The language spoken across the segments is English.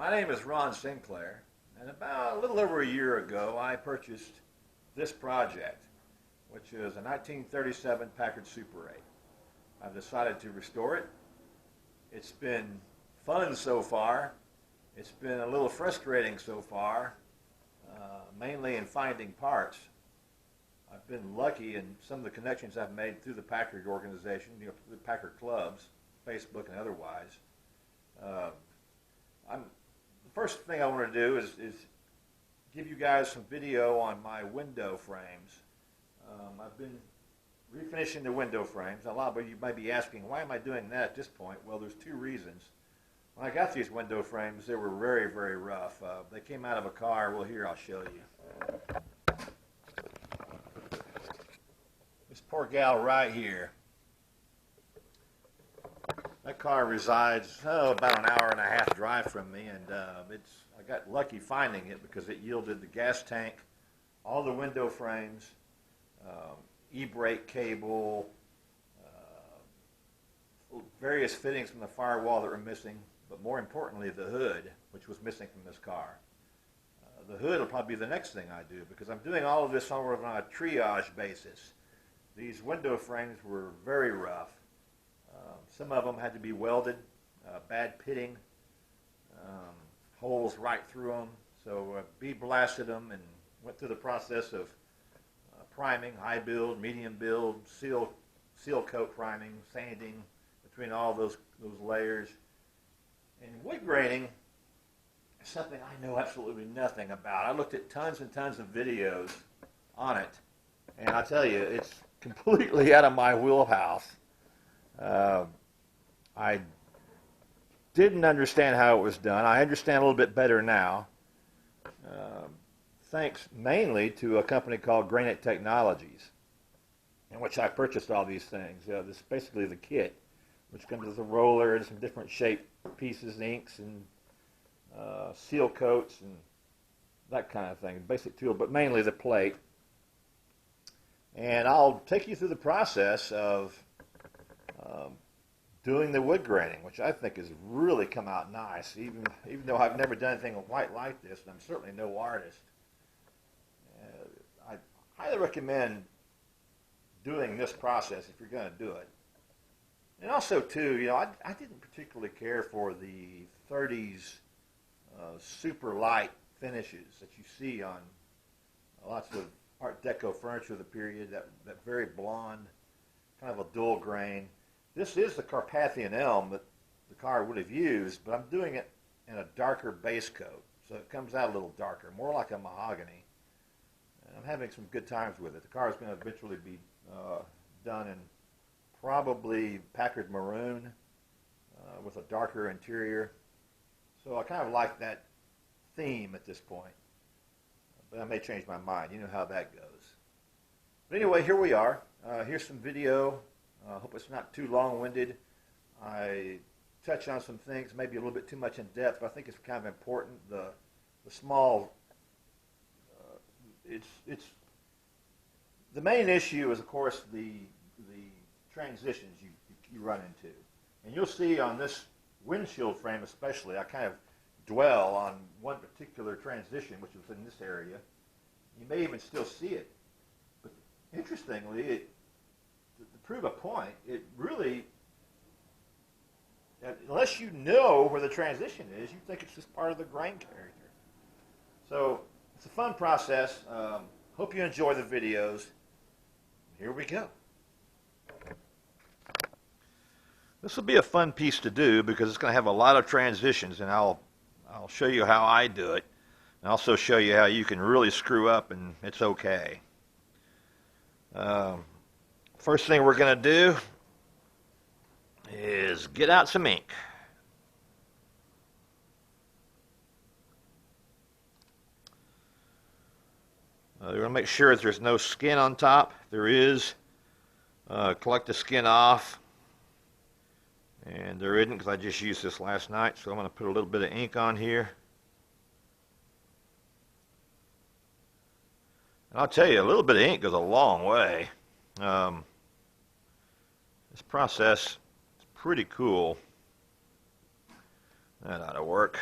My name is Ron Sinclair, and about a little over a year ago, I purchased this project, which is a 1937 Packard Super 8. I've decided to restore it. It's been fun so far. It's been a little frustrating so far, mainly in finding parts. I've been lucky in some of the connections I've made through the Packard organization, the Packard clubs, Facebook and otherwise. The first thing I want to do is give you guys some video on my window frames. I've been refinishing the window frames. A lot of you might be asking, why am I doing that at this point? Well, there's two reasons. When I got these window frames, they were very, very rough. They came out of a car. Well, here, I'll show you. This poor gal right here. That car resides about an hour and a half drive from me, and I got lucky finding it because it yielded the gas tank, all the window frames, e-brake cable, various fittings from the firewall that were missing, but more importantly, the hood, which was missing from this car. The hood will probably be the next thing I do because I'm doing all of this on a triage basis. These window frames were very rough. Some of them had to be welded, bad pitting, holes right through them. So bead blasted them and went through the process of priming, high build, medium build, seal coat priming, sanding between all those layers. And wood graining is something I know absolutely nothing about. I looked at tons and tons of videos on it, and I tell you, it's completely out of my wheelhouse. I didn't understand how it was done. I understand a little bit better now, thanks mainly to a company called Granite Technologies, in which I purchased all these things. This is basically the kit, which comes with a roller and some different shaped pieces, inks, and seal coats, and that kind of thing. Basic tool, but mainly the plate. And I'll take you through the process of doing the wood graining, which I think has really come out nice, even though I've never done anything quite like this, and I'm certainly no artist. I highly recommend doing this process if you're going to do it. And also, too, I didn't particularly care for the 30s super light finishes that you see on lots of Art Deco furniture of the period, that very blonde, kind of a dull grain. This is the Carpathian elm that the car would have used, but I'm doing it in a darker base coat, so it comes out a little darker, more like a mahogany. And I'm having some good times with it. The car is going to eventually be done in probably Packard maroon with a darker interior. So I kind of like that theme at this point. But I may change my mind. You know how that goes. But anyway, here we are. Here's some video. I hope it's not too long-winded. I touch on some things, maybe a little bit too much in depth, but I think it's kind of important. The small, it's the main issue is, of course, the transitions you run into. And you'll see on this windshield frame especially, I kind of dwell on one particular transition, which was in this area. You may even still see it. But interestingly, to prove a point, it really, unless you know where the transition is, you think it's just part of the grain character. So it's a fun process. Hope you enjoy the videos. Here we go. This will be a fun piece to do because it's going to have a lot of transitions, and I'll show you how I do it, and also show you how you can really screw up and it's okay. First thing we're going to do is get out some ink. We're going to make sure that there's no skin on top. If there is, collect the skin off. And there isn't because I just used this last night, so I'm going to put a little bit of ink on here. And I'll tell you, a little bit of ink goes a long way. This process is pretty cool. That ought to work.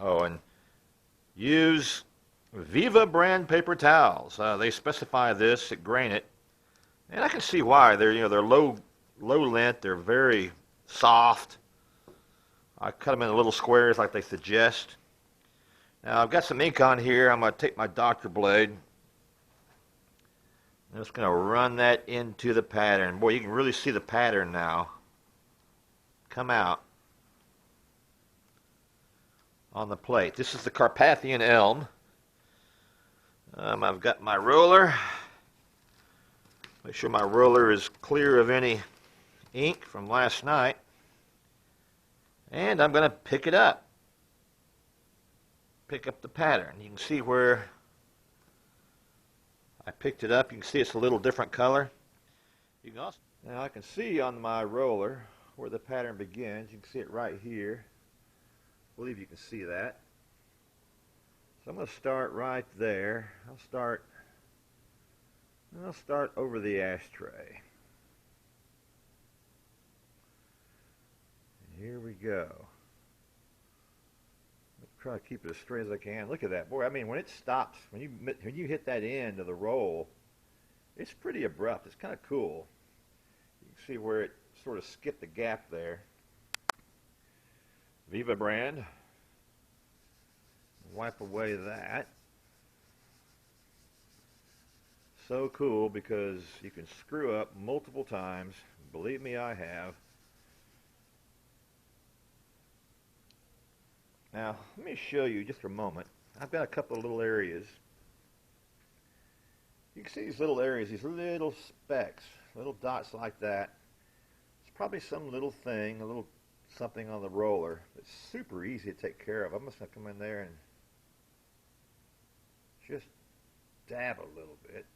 Oh, and use Viva brand paper towels. They specify this at Granite, and I can see why. They're low length. They're very soft. I cut them in little squares like they suggest. Now I've got some ink on here. I'm going to take my doctor blade. I'm just going to run that into the pattern. Boy, you can really see the pattern now come out on the plate. This is the Carpathian elm. I've got my roller. Make sure my roller is clear of any ink from last night. And I'm going to pick it up. Pick up the pattern. You can see where I picked it up. You can see it's a little different color. You can also, now I can see on my roller where the pattern begins. You can see it right here. I believe you can see that. So I'm going to start right there. I'll start over the ashtray. Here we go. I'll try to keep it as straight as I can. Look at that. Boy, I mean, when it stops, when you hit that end of the roll, it's pretty abrupt. It's kind of cool. You can see where it sort of skipped the gap there. Viva brand. Wipe away that. So cool because you can screw up multiple times. Believe me, I have. Now, let me show you just for a moment. I've got a couple of little areas. You can see these little areas, these little specks, little dots like that. It's probably some little thing, a little something on the roller. It's super easy to take care of. I'm just going to come in there and just dab a little bit.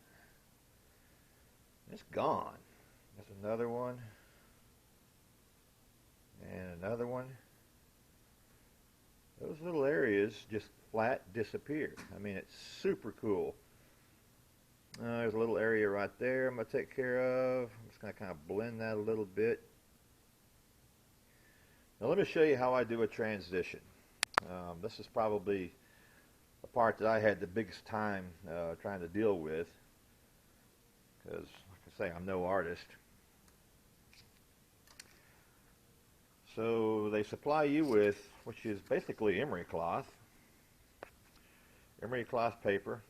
It's gone. There's another one. And another one. Those little areas just flat disappeared. I mean, it's super cool. There's a little area right there I'm going to take care of. I'm just going to kind of blend that a little bit. Now let me show you how I do a transition. This is probably the part that I had the biggest time trying to deal with, because, like I say, I'm no artist. So they supply you with, which is basically emery cloth paper.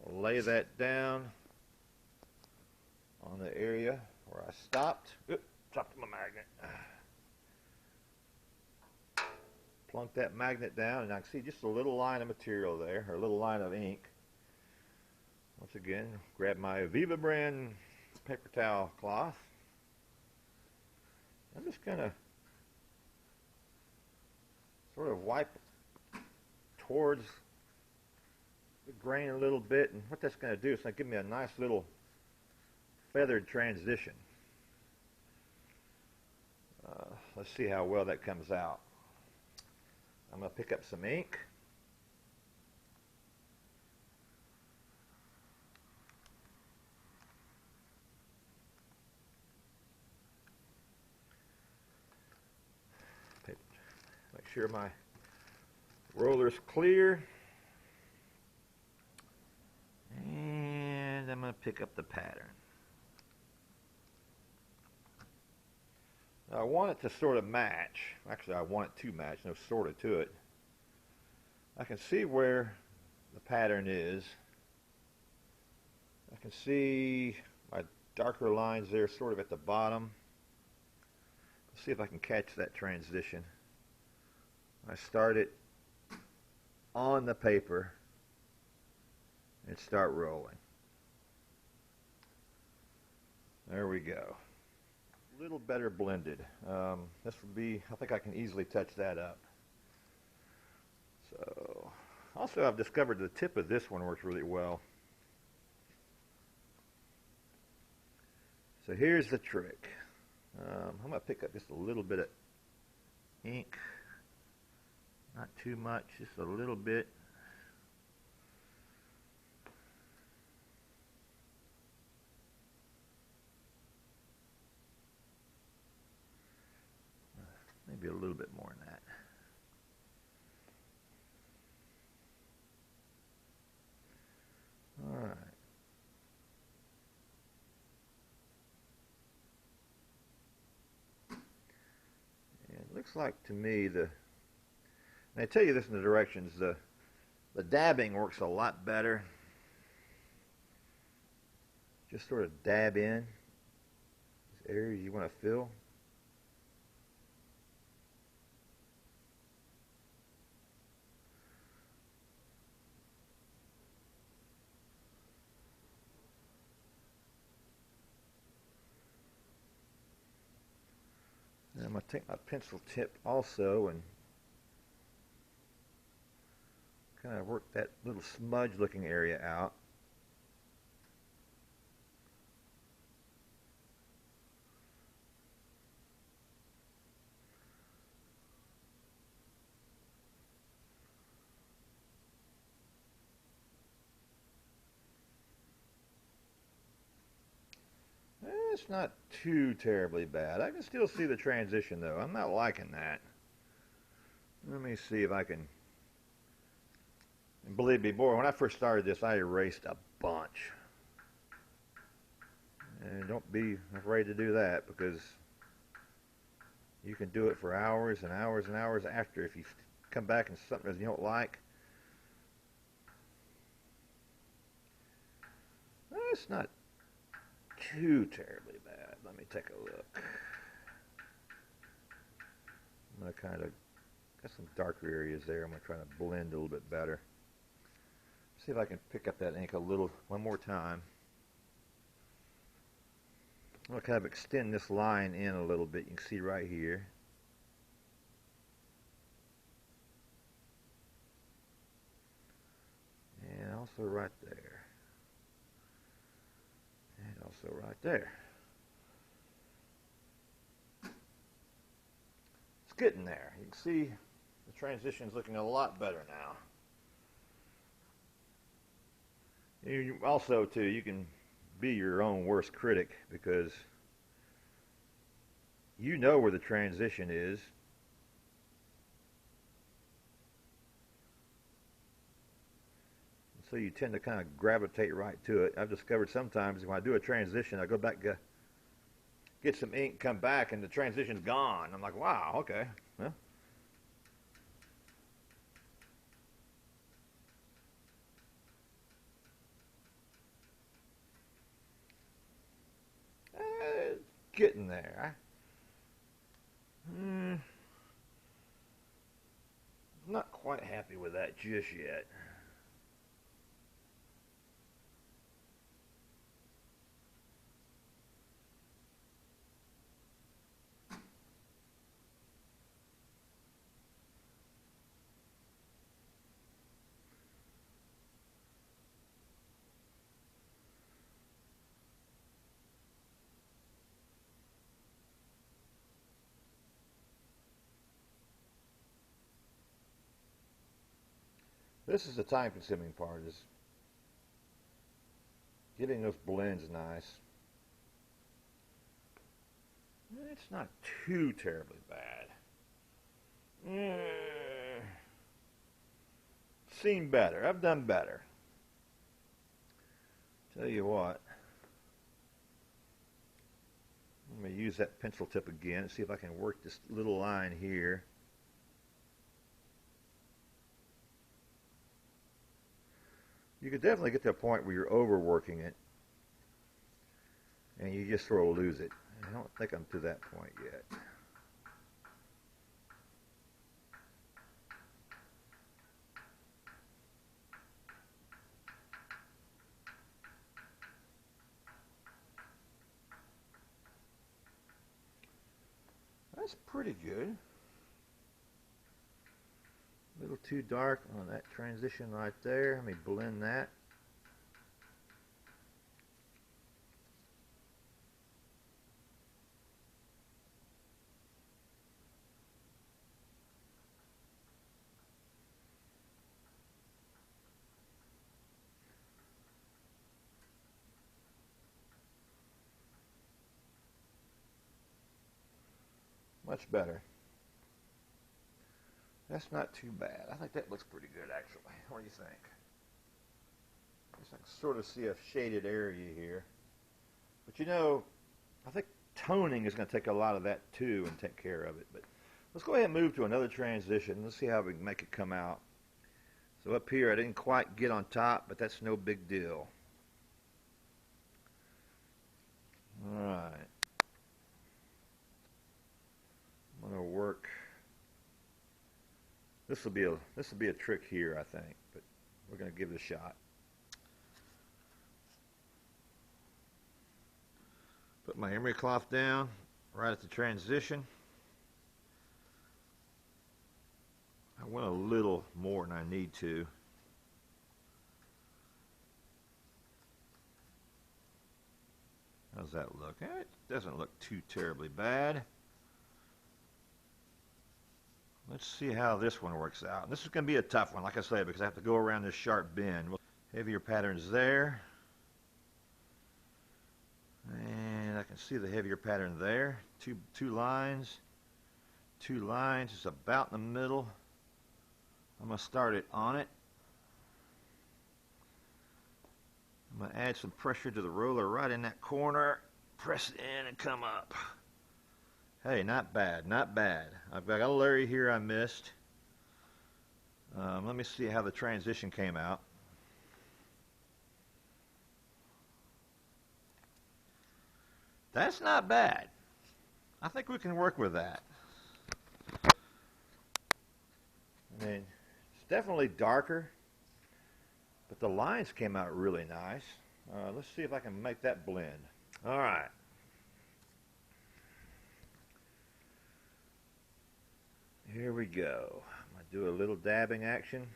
Lay that down on the area where I stopped. Oop, dropped my magnet. Plunk that magnet down, and I can see just a little line of material there, or a little line of ink. Once again, grab my Viva brand paper towel cloth. I'm just going to sort of wipe towards the grain a little bit, and what that's going to do is going to give me a nice little feathered transition. Let's see how well that comes out. I'm going to pick up some ink. Make sure my roller's clear. And I'm going to pick up the pattern. Now I want it to sort of match. Actually, I want it to match, no sort of to it. I can see where the pattern is. I can see my darker lines there sort of at the bottom. Let's see if I can catch that transition. I start it on the paper and start rolling. There we go. A little better blended. This would be, I think I can easily touch that up. So, also I've discovered the tip of this one works really well. So here's the trick. I'm going to pick up just a little bit of ink. Not too much, just a little bit. Maybe a little bit more than that. looks like to me and I tell you this in the directions, the dabbing works a lot better. Just sort of dab in these areas you want to fill. And I'm going to take my pencil tip also and kind of work that little smudge looking area out. It's not too terribly bad. I can still see the transition though. I'm not liking that. Let me see if I can. And believe me, boy, when I first started this, I erased a bunch. And don't be afraid to do that, because you can do it for hours and hours and hours after if you come back and something you don't like. It's not too terribly bad. Let me take a look. I'm going to kind of, got some darker areas there. I'm going to try to blend a little bit better. See if I can pick up that ink one more time. I'm going to kind of extend this line in a little bit. You can see right here. And also right there. And also right there. It's getting there. You can see the transition's looking a lot better now. You also, too, you can be your own worst critic, because you know where the transition is. So you tend to kind of gravitate right to it. I've discovered sometimes when I do a transition, I go back, get some ink, come back, and the transition's gone. I'm like, wow, okay. Well, getting there. Not quite happy with that just yet. This is the time-consuming part, is getting those blends nice. It's not too terribly bad. Seen better. I've done better. Tell you what. I'm going to use that pencil tip again and see if I can work this little line here. You could definitely get to a point where you're overworking it and you just sort of lose it. I don't think I'm to that point yet. That's pretty good. A little too dark on that transition right there. Let me blend that. Much better. That's not too bad. I think that looks pretty good, actually. What do you think? I can sort of see a shaded area here. But you know, I think toning is going to take a lot of that too and take care of it. But Let's go ahead and move to another transition. Let's see how we can make it come out. So up here, I didn't quite get on top, but that's no big deal. All right. I'm going to work. This will be a trick here, I think, but we're going to give it a shot. Put my emery cloth down right at the transition. I went a little more than I need to. How's that look? It doesn't look too terribly bad. Let's see how this one works out. This is going to be a tough one, like I said, because I have to go around this sharp bend. Heavier patterns there. And I can see the heavier pattern there. Two lines. It's about in the middle. I'm going to start it on it. I'm going to add some pressure to the roller right in that corner. Press it in and come up. Hey, not bad, not bad. I've got a area here I missed. Let me see how the transition came out. That's not bad. I think we can work with that. I mean, it's definitely darker, but the lines came out really nice. Let's see if I can make that blend. All right. Here we go. I'm going to do a little dabbing action.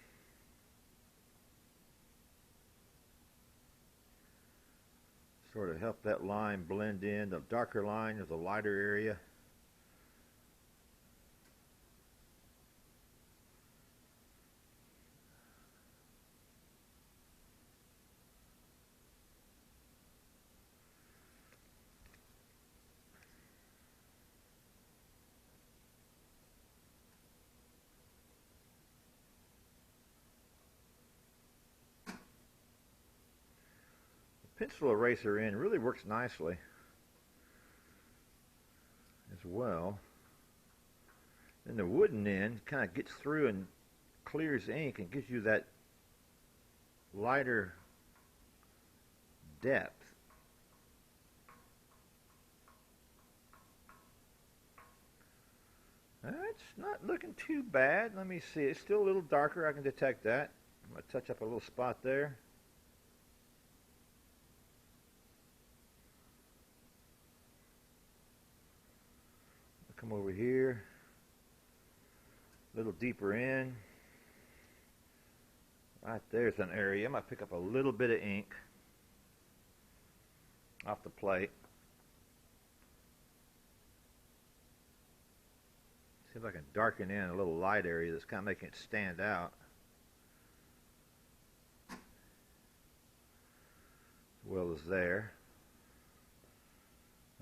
Sort of help that line blend in, the darker line of the lighter area. Pencil eraser in really works nicely as well. And the wooden end kind of gets through and clears ink and gives you that lighter depth. It's not looking too bad. Let me see. It's still a little darker. I can detect that. I'm going to touch up a little spot there. Come over here, a little deeper in. Right there's an area. I'm going to pick up a little bit of ink off the plate. See if I can darken in a little light area that's kind of making it stand out. As well as there.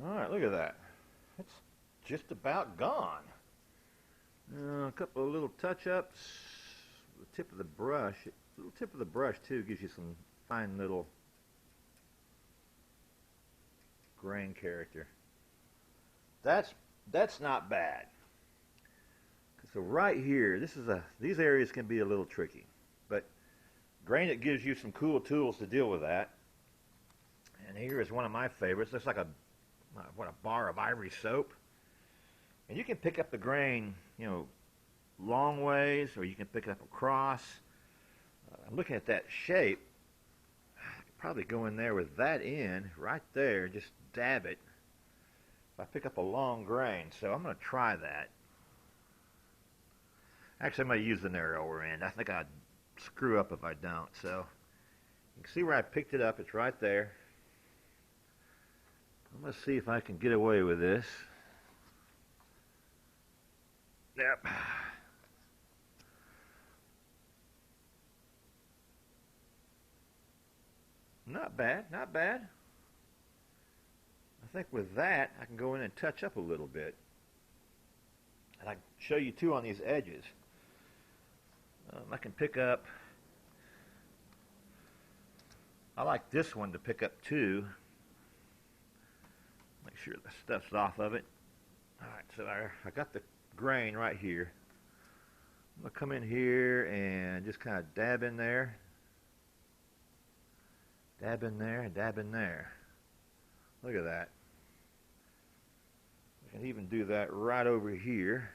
All right, look at that. It's just about gone. A couple of little touch-ups. The tip of the brush. The little tip of the brush too gives you some fine little grain character. That's not bad. So right here, these areas can be a little tricky, but Granite gives you some cool tools to deal with that. And here is one of my favorites. Looks like a bar of ivory soap. And you can pick up the grain, long ways, or you can pick it up across. I'm looking at that shape. I could probably go in there with that in, right there, just dab it. If I pick up a long grain, so I'm going to try that. Actually, I'm going to use the narrower end. I think I'd screw up if I don't. So you can see where I picked it up. It's right there. I'm going to see if I can get away with this. Yep. Not bad, not bad. I think with that, I can go in and touch up a little bit. And I can show you too on these edges. I can pick up, I like this one to pick up too. Make sure the stuff's off of it. Alright, so I got the grain right here. I'm going to come in here and just kind of dab in there. Dab in there, dab in there. Look at that. I can even do that right over here.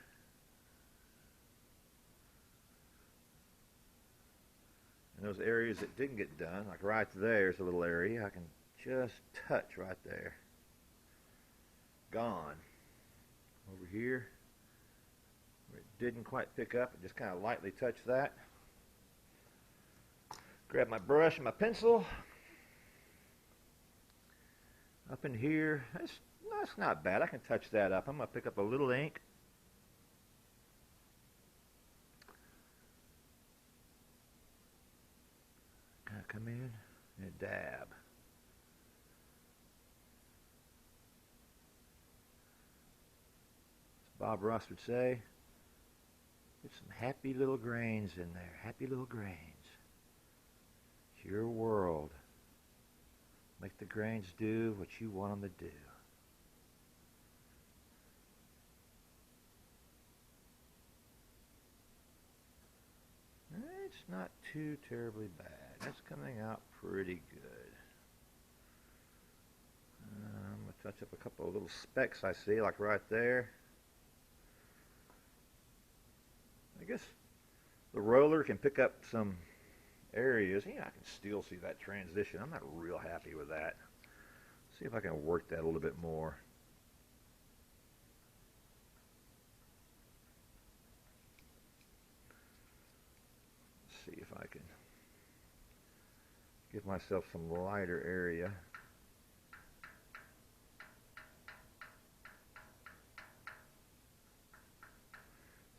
And those areas that didn't get done, like right there's a little area, I can just touch right there. Gone. Over here, where it didn't quite pick up, and just kind of lightly touch that. Grab my brush and my pencil. Up in here, that's not bad. I can touch that up. I'm going to pick up a little ink. Kind of come in and dab. As Bob Ross would say, get some happy little grains in there. Happy little grains. It's your world. Make the grains do what you want them to do. It's not too terribly bad. That's coming out pretty good. I'm going to touch up a couple of little specks I see, like right there. I guess the roller can pick up some areas. Yeah, I can still see that transition. I'm not real happy with that. See if I can work that a little bit more. See if I can give myself some lighter area.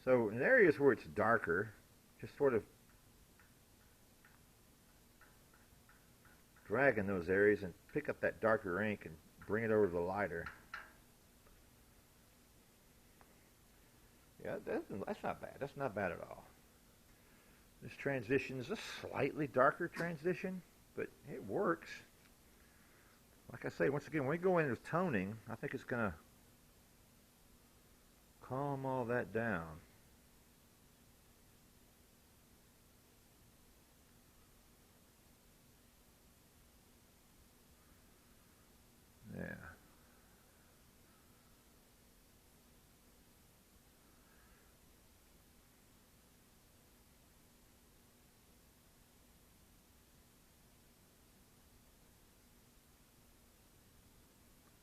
So in areas where it's darker, just sort of drag in those areas and pick up that darker ink and bring it over to the lighter. Yeah, that's not bad. That's not bad at all. This transition is a slightly darker transition, but it works. Like I say, once again, when we go in with toning, I think it's going to calm all that down. Yeah.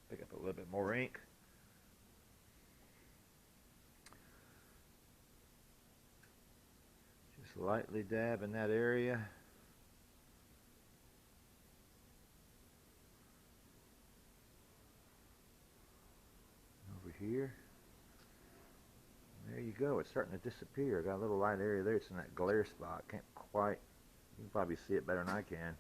Pick up a little bit more ink. Just lightly dab in that area. Over here. There you go. It's starting to disappear. Got a little light area there. It's in that glare spot. Can't quite. You can probably see it better than I can.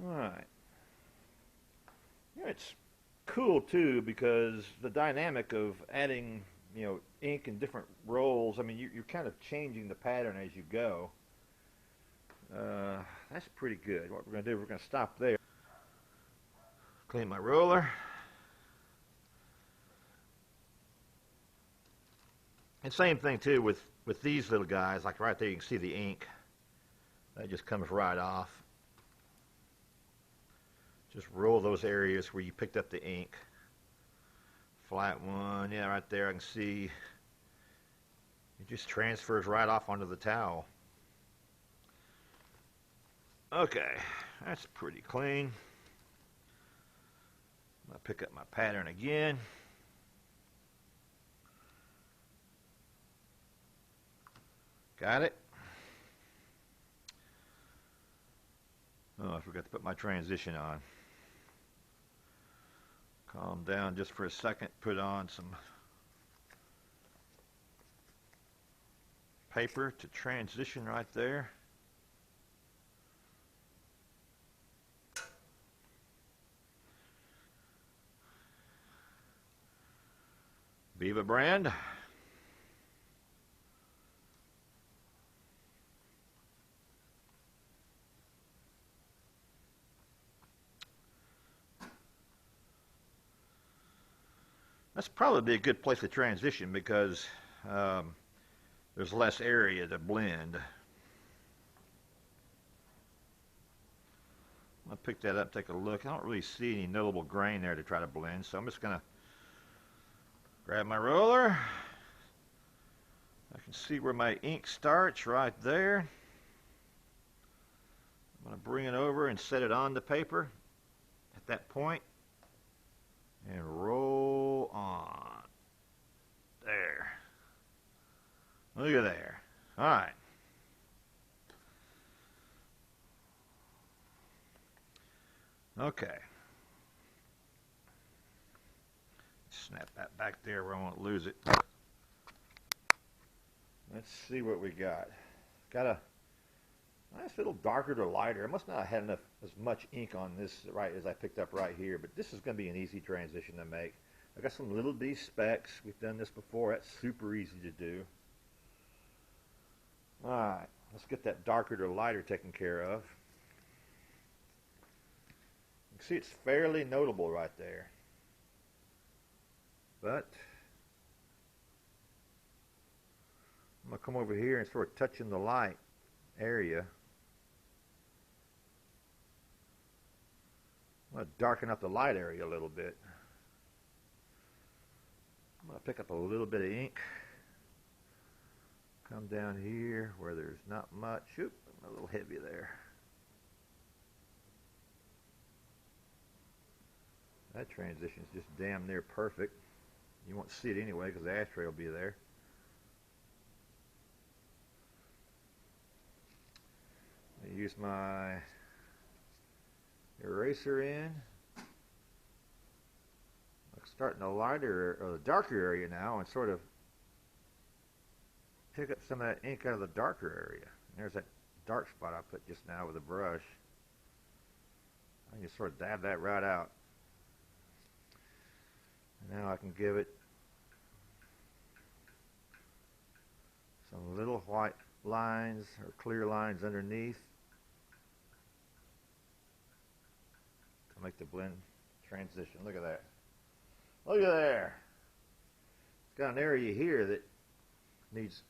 Alright. Yeah, it's cool too because the dynamic of adding, ink in different rolls, I mean, you're kind of changing the pattern as you go. That's pretty good. What we're going to do, we're going to stop there. Clean my roller. And same thing too with these little guys, like right there you can see the ink. That just comes right off. Just roll those areas where you picked up the ink. Flat one, yeah, right there I can see. It just transfers right off onto the towel. Okay, that's pretty clean. I'm going to pick up my pattern again. Got it? Oh, I forgot to put my transition on. Calm down just for a second. Put on some paper to transition right there. Viva brand. That's probably a good place to transition because there's less area to blend. I'm going to pick that up, take a look. I don't really see any notable grain there to try to blend, so I'm just going to grab my roller. I can see where my ink starts right there. I'm going to bring it over and set it on the paper at that point and roll on. There. Look at there. All right. Okay. Snap that back there where I won't lose it. Let's see what we got. Got a nice little darker to lighter. I must not have had enough as much ink on this right as I picked up right here, but this is going to be an easy transition to make. I got some little D specks. We've done this before. That's super easy to do. All right, let's get that darker to lighter taken care of. You can see it's fairly notable right there. But I'm going to come over here and sort of touching the light area. I'm going to darken up the light area a little bit. I'm going to pick up a little bit of ink. Come down here where there's not much. Oop, I'm a little heavy there. That transition is just damn near perfect. You won't see it anyway because the ashtray will be there. I use my eraser in. I'm starting the lighter or the darker area now and sort of pick up some of that ink out of the darker area. And there's that dark spot I put just now with a brush. I can just sort of dab that right out. Now I can give it some little white lines or clear lines underneath to make the blend transition. Look at that. Look at there. It's got an area here that needs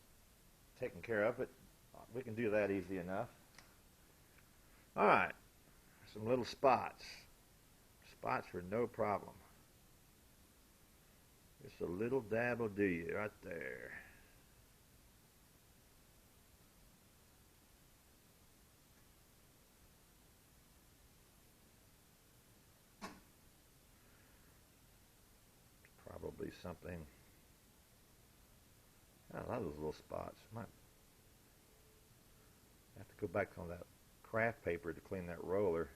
taken care of, but we can do that easy enough. All right, some little spots. Spots are no problem. Just a little dab will do you right there. Probably something. A lot of those little spots. Might have to go back on that craft paper to clean that roller.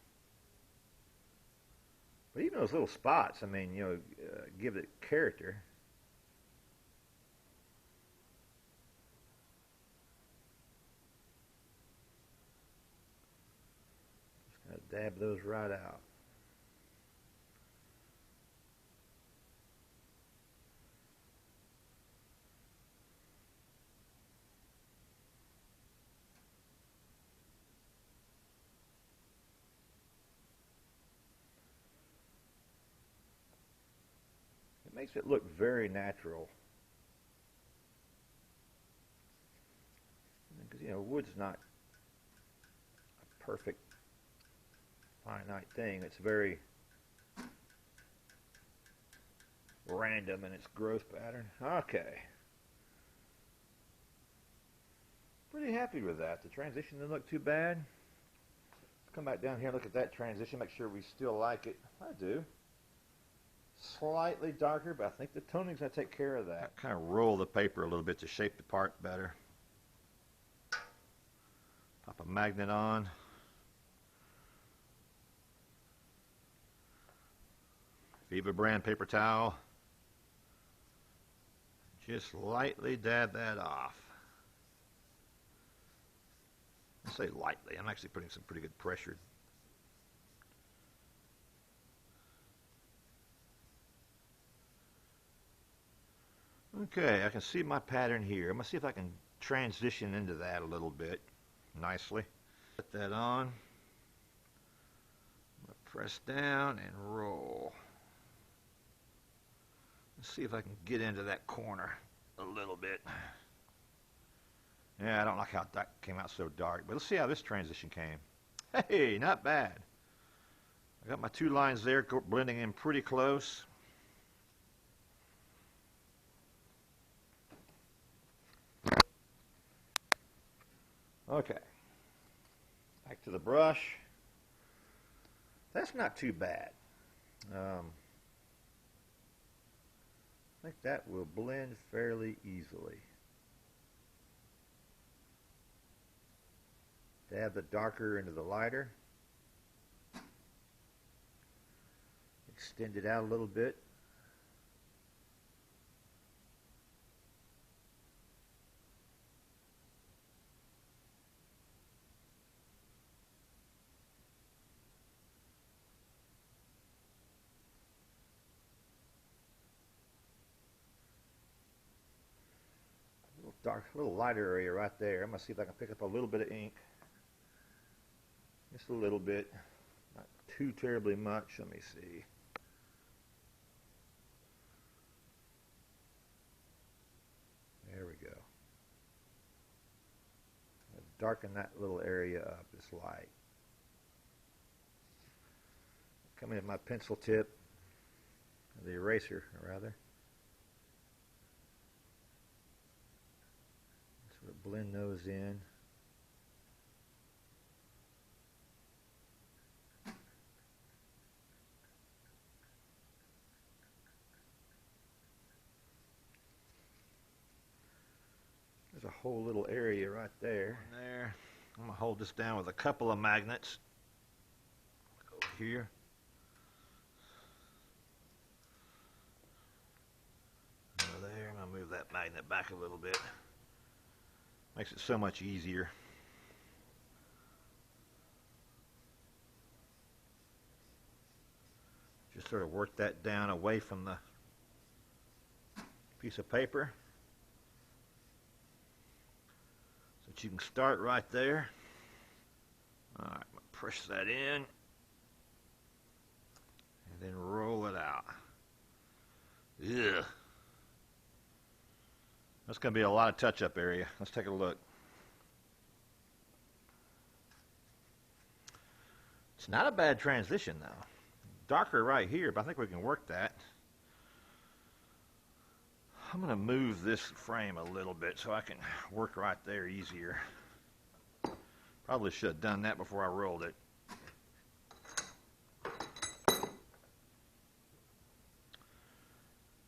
But even those little spots, I mean, you know, give it character. Just going to dab those right out. Makes it look very natural. Because, you know, wood's not a perfect finite thing. It's very random in its growth pattern. Okay. Pretty happy with that. The transition didn't look too bad. Let's come back down here and look at that transition, make sure we still like it. I do. Slightly darker, but I think the toning's going to take care of that. Kind of roll the paper a little bit to shape the part better. Pop a magnet on. Viva brand paper towel. Just lightly dab that off. I say lightly. I'm actually putting some pretty good pressure. Okay, I can see my pattern here. I'm going to see if I can transition into that a little bit nicely. Put that on. I'm going to press down and roll. Let's see if I can get into that corner a little bit. Yeah, I don't like how that came out so dark, but let's see how this transition came. Hey, not bad. I got my two lines there blending in pretty close. Okay, back to the brush. That's not too bad. I think that will blend fairly easily. Dab the darker into the lighter. Extend it out a little bit. Dark, little lighter area right there. I'm going to see if I can pick up a little bit of ink. Just a little bit. Not too terribly much. Let me see. There we go. Darken that little area up, this light. Come in with my pencil tip, the eraser rather. Sort of blend those in. There's a whole little area right there. There. I'm going to hold this down with a couple of magnets. Over here. Over there. I'm going to move that magnet back a little bit. Makes it so much easier. Just sort of work that down away from the piece of paper. So that you can start right there. Alright, I'm going to push that in. And then roll it out. Ugh. That's going to be a lot of touch-up area. Let's take a look. It's not a bad transition, though. Darker right here, but I think we can work that. I'm going to move this frame a little bit so I can work right there easier. Probably should have done that before I rolled it.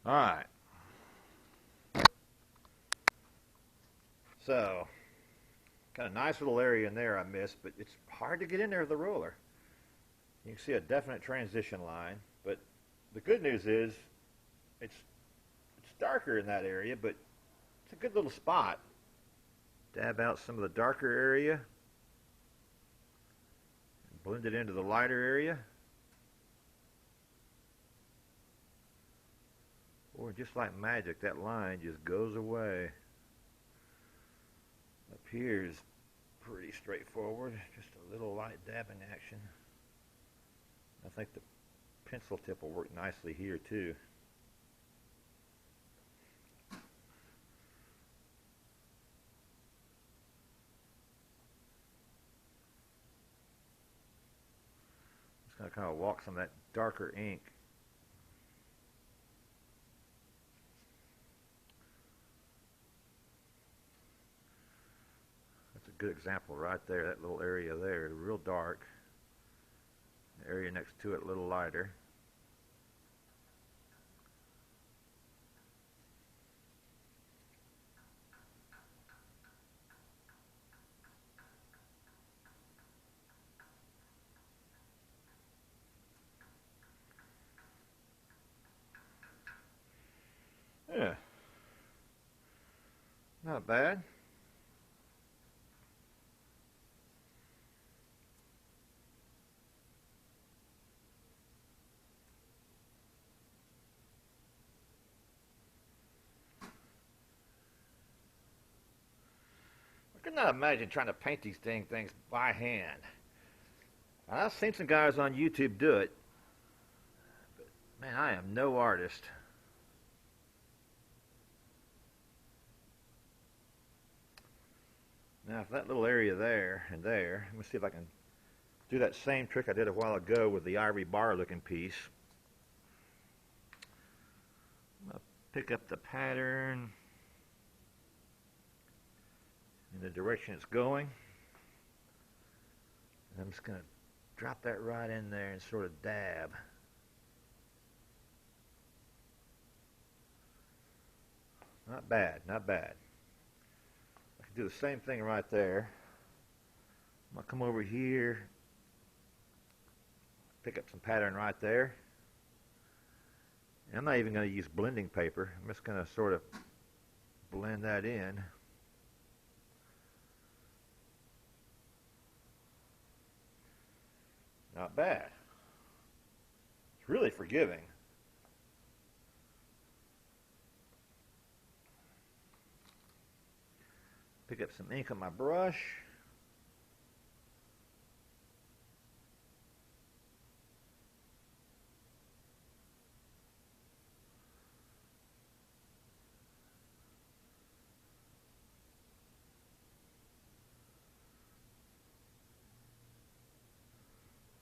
All right. So, got a nice little area in there I missed, but it's hard to get in there with the roller. You can see a definite transition line, but the good news is it's darker in that area, but it's a good little spot. Dab out some of the darker area, blend it into the lighter area. Or just like magic, that line just goes away. Up here is pretty straightforward, just a little light dabbing action. I think the pencil tip will work nicely here too. Just going to kind of walk some of that darker ink. That's a good example right there, that little area there, real dark. The area next to it a little lighter. Yeah, not bad. I could not imagine trying to paint these things by hand. I've seen some guys on YouTube do it, but man, I am no artist. Now for that little area there and there, let me see if I can do that same trick I did a while ago with the ivory bar looking piece. I'm going to pick up the pattern in the direction it's going. And I'm just going to drop that right in there and sort of dab. Not bad, not bad. I can do the same thing right there. I'm going to come over here, pick up some pattern right there. And I'm not even going to use blending paper. I'm just going to sort of blend that in. Not bad. It's really forgiving. Pick up some ink on my brush.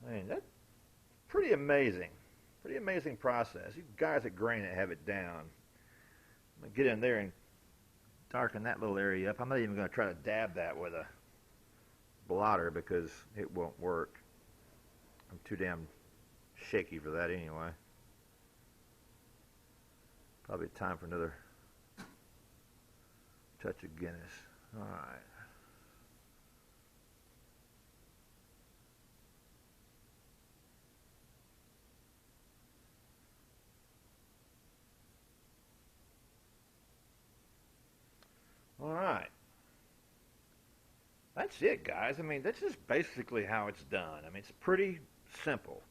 I mean, that's pretty amazing. Pretty amazing process. You guys at Grain It have it down. I'm going to get in there and darken that little area up. I'm not even going to try to dab that with a blotter because it won't work. I'm too damn shaky for that anyway. Probably time for another touch of Guinness. All right. All right. That's it, guys. I mean, that's just basically how it's done. I mean, it's pretty simple.